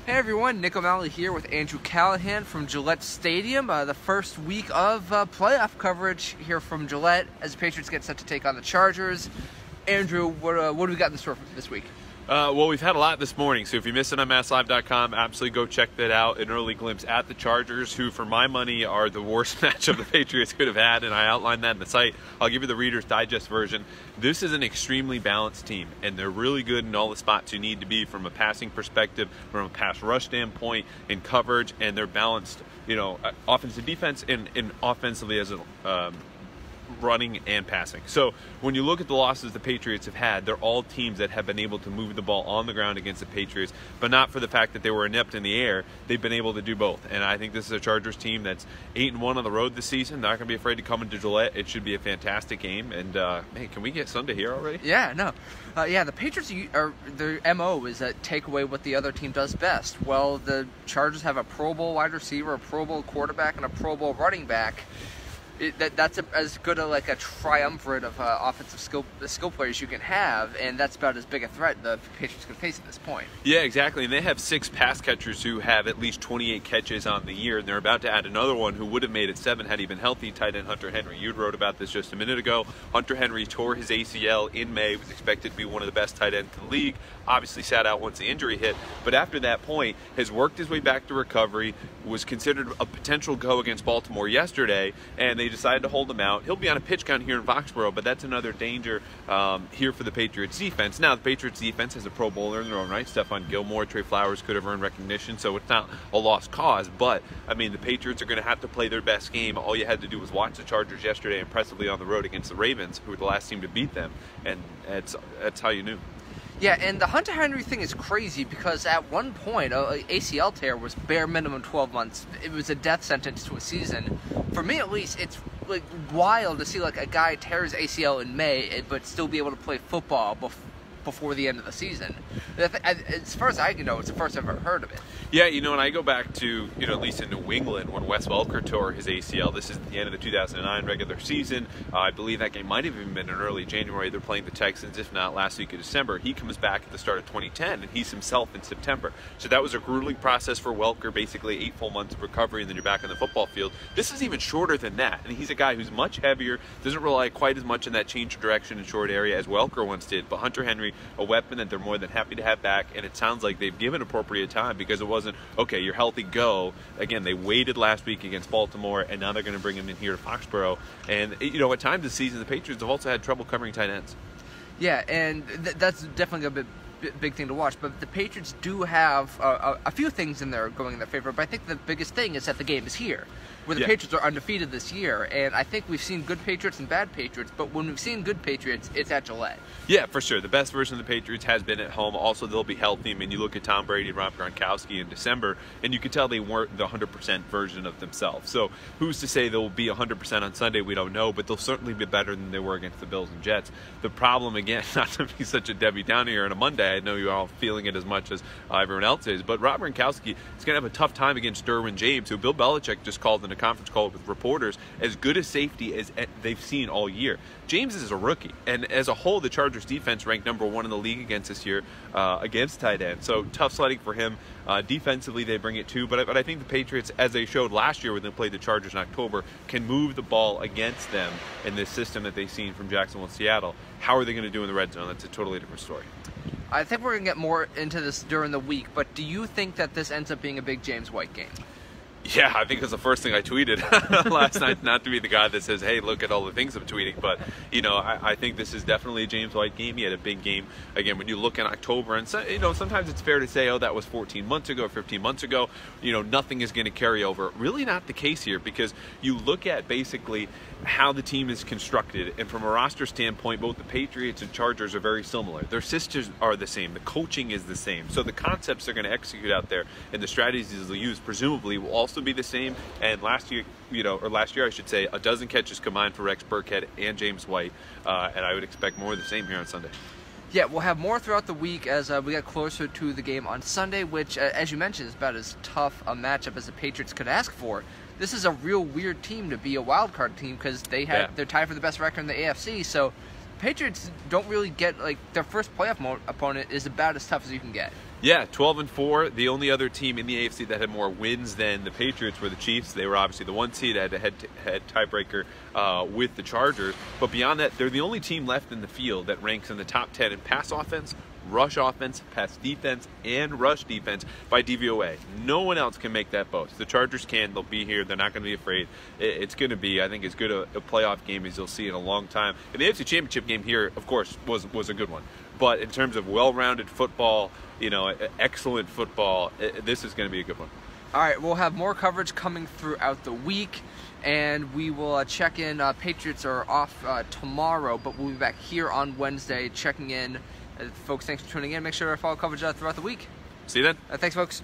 Hey everyone, Nick O'Malley here with Andrew Callahan from Gillette Stadium. The first week of playoff coverage here from Gillette as the Patriots get set to take on the Chargers. Andrew, what do we got in the store for this week? Well, we've had a lot this morning, so if you missed it on MassLive.com, absolutely go check that out. An early glimpse at the Chargers, who, for my money, are the worst matchup the Patriots could have had, and I outlined that in the site. I'll give you the Reader's Digest version. This is an extremely balanced team, and they're really good in all the spots you need to be from a passing perspective, from a pass rush standpoint, in coverage, and they're balanced, offensive defense and offensively as a running and passing. So when you look at the losses the Patriots have had, they're all teams that have been able to move the ball on the ground against the Patriots, but not for the fact that they were inept in the air. They've been able to do both. And I think this is a Chargers team that's 8-1 on the road this season. They're not going to be afraid to come into Gillette. It should be a fantastic game. And, man, can we get Sunday here already? Yeah, no. The Patriots, their MO is that take away what the other team does best. Well, the Chargers have a Pro Bowl wide receiver, a Pro Bowl quarterback, and a Pro Bowl running back. That's as good a triumvirate of offensive skill players you can have, and that's about as big a threat the Patriots could face at this point. Yeah, exactly. And they have 6 pass catchers who have at least 28 catches on the year, and they're about to add another one who would have made it 7 had he been healthy, tight end Hunter Henry. You wrote about this just a minute ago. Hunter Henry tore his ACL in May, was expected to be one of the best tight ends in the league, obviously sat out once the injury hit, but after that point has worked his way back to recovery, was considered a potential go against Baltimore yesterday, and they decided to hold him out. He'll be on a pitch count here in Foxborough, but that's another danger here for the Patriots defense. Now, the Patriots defense has a Pro Bowler in their own right. Stephon Gilmore, Trey Flowers could have earned recognition, so it's not a lost cause, but I mean, the Patriots are going to have to play their best game. All you had to do was watch the Chargers yesterday impressively on the road against the Ravens, who were the last team to beat them, and that's how you knew. Yeah, and the Hunter Henry thing is crazy because at one point, ACL tear was bare minimum 12 months. It was a death sentence to a season. For me, at least, it's wild to see a guy tear his ACL in May but still be able to play football before the end of the season. As far as I can know, it's the first I've ever heard of it. Yeah, and I go back to, at least in New England, when Wes Welker tore his ACL. This is the end of the 2009 regular season. I believe that game might have even been in early January. They're playing the Texans, if not last week of December. He comes back at the start of 2010, and he's himself in September. So that was a grueling process for Welker, basically 8 full months of recovery, and then you're back on the football field. This is even shorter than that, and he's a guy who's much heavier, doesn't rely quite as much on that change of direction in short area as Welker once did. But Hunter Henry, a weapon that they're more than happy to have back, and it sounds like they've given appropriate time because it wasn't, okay, you're healthy, go. Again, they waited last week against Baltimore, and now they're going to bring him in here to Foxborough. And, at times this season, the Patriots have also had trouble covering tight ends. Yeah, and that's definitely a big thing to watch. But the Patriots do have a few things in there going in their favor, but I think the biggest thing is that the game is here, where the Patriots are undefeated this year. And I think we've seen good Patriots and bad Patriots, but when we've seen good Patriots, it's at Gillette. Yeah, for sure. The best version of the Patriots has been at home. Also, they'll be healthy. I mean, you look at Tom Brady and Rob Gronkowski in December, and you can tell they weren't the 100% version of themselves. So who's to say they'll be 100% on Sunday? We don't know, but they'll certainly be better than they were against the Bills and Jets. The problem, again, not to be such a Debbie Downer here on a Monday, I know you're all feeling it as much as everyone else is, but Rob Gronkowski is going to have a tough time against Derwin James, who Bill Belichick just called in a conference call with reporters as good a safety as they've seen all year. James is a rookie, and as a whole, the Chargers defense ranked #1 in the league against this year against tight end. So tough sledding for him. Defensively, they bring it too, but I think the Patriots, as they showed last year when they played the Chargers in October, can move the ball against them in this system that they've seen from Jacksonville and Seattle. How are they going to do in the red zone? That's a totally different story. I think we're going to get more into this during the week, but do you think that this ends up being a big James White game? Yeah, I think it was the first thing I tweeted last night, not to be the guy that says, hey, look at all the things I'm tweeting, but, I think this is definitely a James White game. He had a big game. Again, when you look in October, and, sometimes it's fair to say, oh, that was 14 months ago or 15 months ago, nothing is going to carry over. Really not the case here, because you look at basically how the team is constructed, and from a roster standpoint, both the Patriots and Chargers are very similar. Their systems are the same. The coaching is the same. So the concepts they're going to execute out there and the strategies they'll use presumably will also be the same. And last year I should say, a dozen catches combined for Rex Burkhead and James White, and I would expect more of the same here on Sunday. Yeah, we'll have more throughout the week as we get closer to the game on Sunday, which, as you mentioned, is about as tough a matchup as the Patriots could ask for. This is a real weird team to be a wild card team because they're tied for the best record in the AFC. So Patriots don't really get, their first playoff opponent is about as tough as you can get. Yeah, 12-4. The only other team in the AFC that had more wins than the Patriots were the Chiefs. They were obviously the 1 seed, had a head-to-head tiebreaker with the Chargers. But beyond that, they're the only team left in the field that ranks in the top 10 in pass offense, rush offense, pass defense, and rush defense by DVOA. No one else can make that boast. The Chargers can. They'll be here. They're not going to be afraid. It's going to be, I think, as good a playoff game as you'll see in a long time. And the AFC Championship game here, of course, was a good one. But in terms of well-rounded football, excellent football, this is going to be a good one. All right, we'll have more coverage coming throughout the week, and we will check in. Patriots are off tomorrow, but we'll be back here on Wednesday checking in. Folks, thanks for tuning in. Make sure to follow coverage throughout the week. See you then. Thanks, folks.